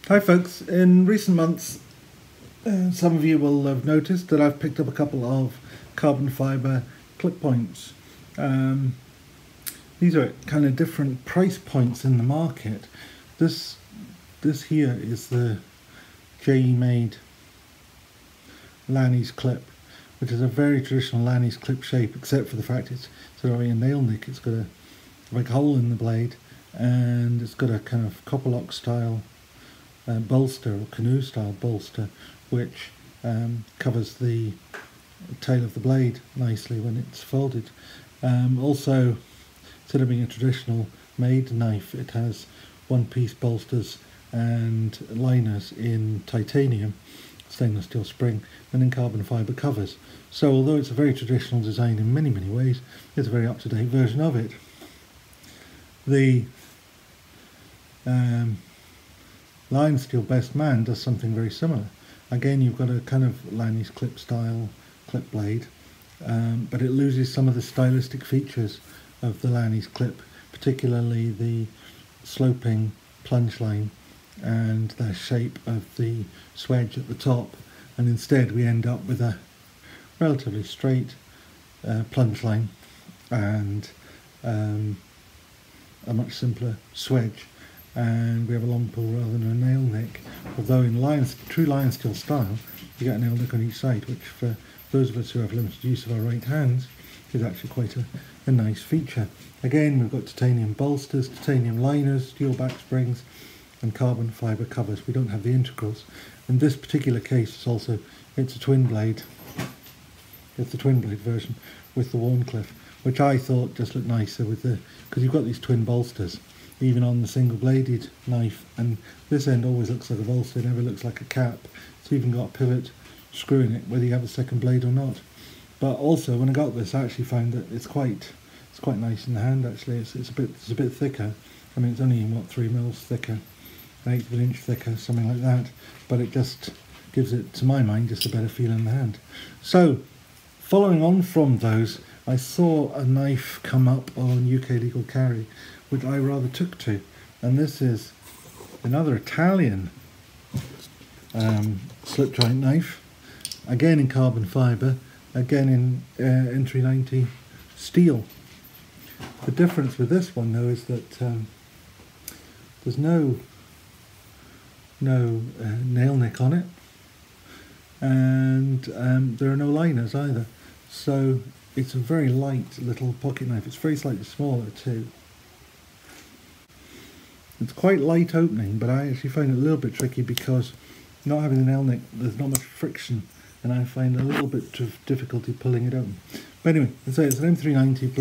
Hi folks, in recent months some of you will have noticed that I've picked up a couple of carbon fibre clip points. These are at kind of different price points in the market. This here is the JE made Lanny's clip, which is a very traditional Lanny's clip shape, except for the fact it's sort of a nail nick. It's got a big hole in the blade and it's got a kind of copper lock style bolster or canoe style bolster, which covers the tail of the blade nicely when it's folded. Also, instead of being a traditional made knife, it has one-piece bolsters and liners in titanium, stainless steel spring, and in carbon fibre covers. So although it's a very traditional design in many ways, it's a very up-to-date version of it. The Lion Steel Best Man does something very similar. Again, you've got a kind of Lanny's clip style clip blade, but it loses some of the stylistic features of the Lanny's clip, particularly the sloping plunge line and the shape of the swedge at the top, and instead we end up with a relatively straight plunge line and a much simpler swedge, and we have a long pull rather than a nail nick. Although in true Lion Steel style you get a nail nick on each side, which for those of us who have limited use of our right hands is actually quite a nice feature. Again, we've got titanium bolsters, titanium liners, steel back springs and carbon fibre covers. We don't have the integrals. In this particular case it's a twin blade. It's the twin blade version with the Warncliffe, which I thought just looked nicer with because you've got these twin bolsters even on the single bladed knife, and this end always looks like a bolster, it never looks like a cap. It's even got a pivot screw in it whether you have a second blade or not. But also when I got this, I actually found that it's quite nice in the hand. Actually, it's a bit thicker. I mean, it's only what, 3 mils thicker, 1/8 of an inch thicker, something like that. But it just gives it, to my mind, just a better feel in the hand. So, following on from those, I saw a knife come up on UK Legal Carry, which I rather took to, and this is another Italian slip joint knife, again in carbon fibre, again in N390 steel. The difference with this one though is that there's no nail nick on it, and there are no liners either, so it's a very light little pocket knife. It's very slightly smaller too. It's quite light opening, but I actually find it a little bit tricky because not having the nail nick, there's not much friction, and I find a little bit of difficulty pulling it open. But anyway, so it's an N390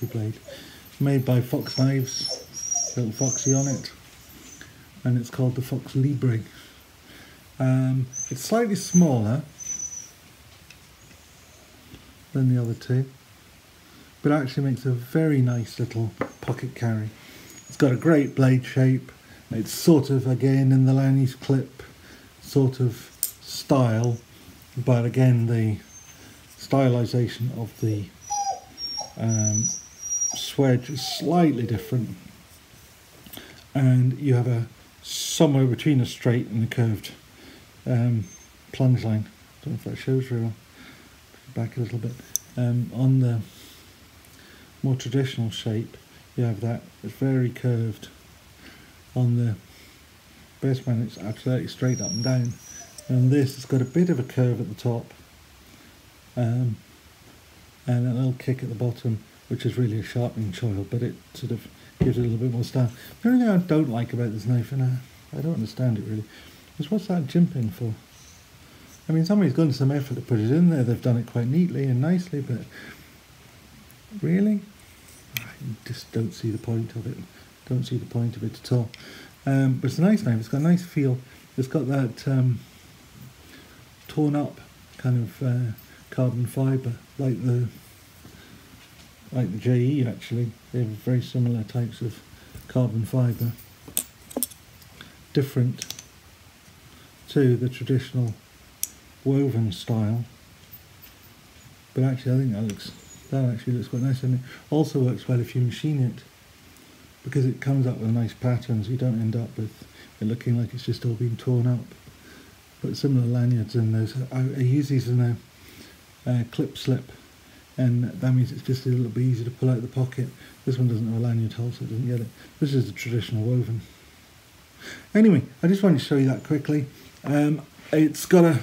blade, made by Fox Knives, little Foxy on it, and it's called the Fox Libar. It's slightly smaller than the other two, but actually makes a very nice little pocket carry. It's got a great blade shape. It's sort of, again, in the Lanny's clip sort of style, but again the stylisation of the swedge is slightly different, and you have a somewhere between a straight and a curved plunge line. I don't know if that shows very well. Back a little bit. On the more traditional shape, you have that, it's very curved. On the Best Man, it's absolutely straight up and down, and this has got a bit of a curve at the top and a little kick at the bottom, which is really a sharpening choil, but it sort of gives it a little bit more style. The only thing I don't like about this knife, and I don't understand it really, is what's that jimping for? I mean, somebody's gone to some effort to put it in there, they've done it quite neatly and nicely, but really? I just don't see the point of it. Don't see the point of it at all. But it's a nice knife, it's got a nice feel. It's got that torn up kind of carbon fibre, like the JE actually. They have very similar types of carbon fibre. Different to the traditional woven style, but actually I think that actually looks quite nice, and it also works well if you machine it because it comes up with nice patterns. You don't end up with it looking like it's just all been torn up. Put similar lanyards in those. I use these in a clip slip, and that means it's just a little bit easier to pull out the pocket. This one doesn't have a lanyard hole, so it doesn't get it. This is the traditional woven. Anyway, I just wanted to show you that quickly. It's got a...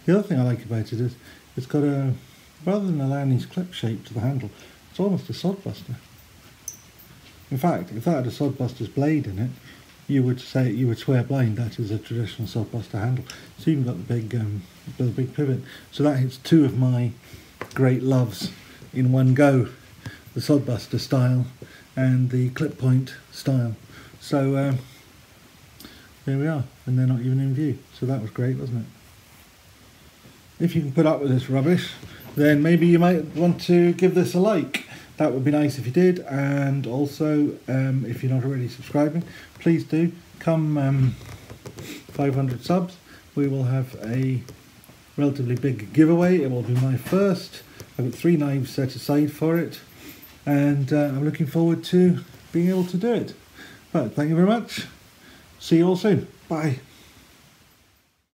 The other thing I like about it is it's got a... Rather than a Lanny's clip shape to the handle, it's almost a sodbuster. In fact, if that had a sodbuster's blade in it, you would swear blind that is a traditional sodbuster handle. So you've got the big pivot. So that hits two of my great loves in one go: the sodbuster style and the clip point style. So there we are, and they're not even in view. So that was great, wasn't it? If you can put up with this rubbish, then maybe you might want to give this a like. That would be nice if you did. And also, if you're not already subscribing, please do. Come 500 subs, we will have a relatively big giveaway. It will be my first. I've got 3 knives set aside for it, and I'm looking forward to being able to do it. But thank you very much. See you all soon. Bye.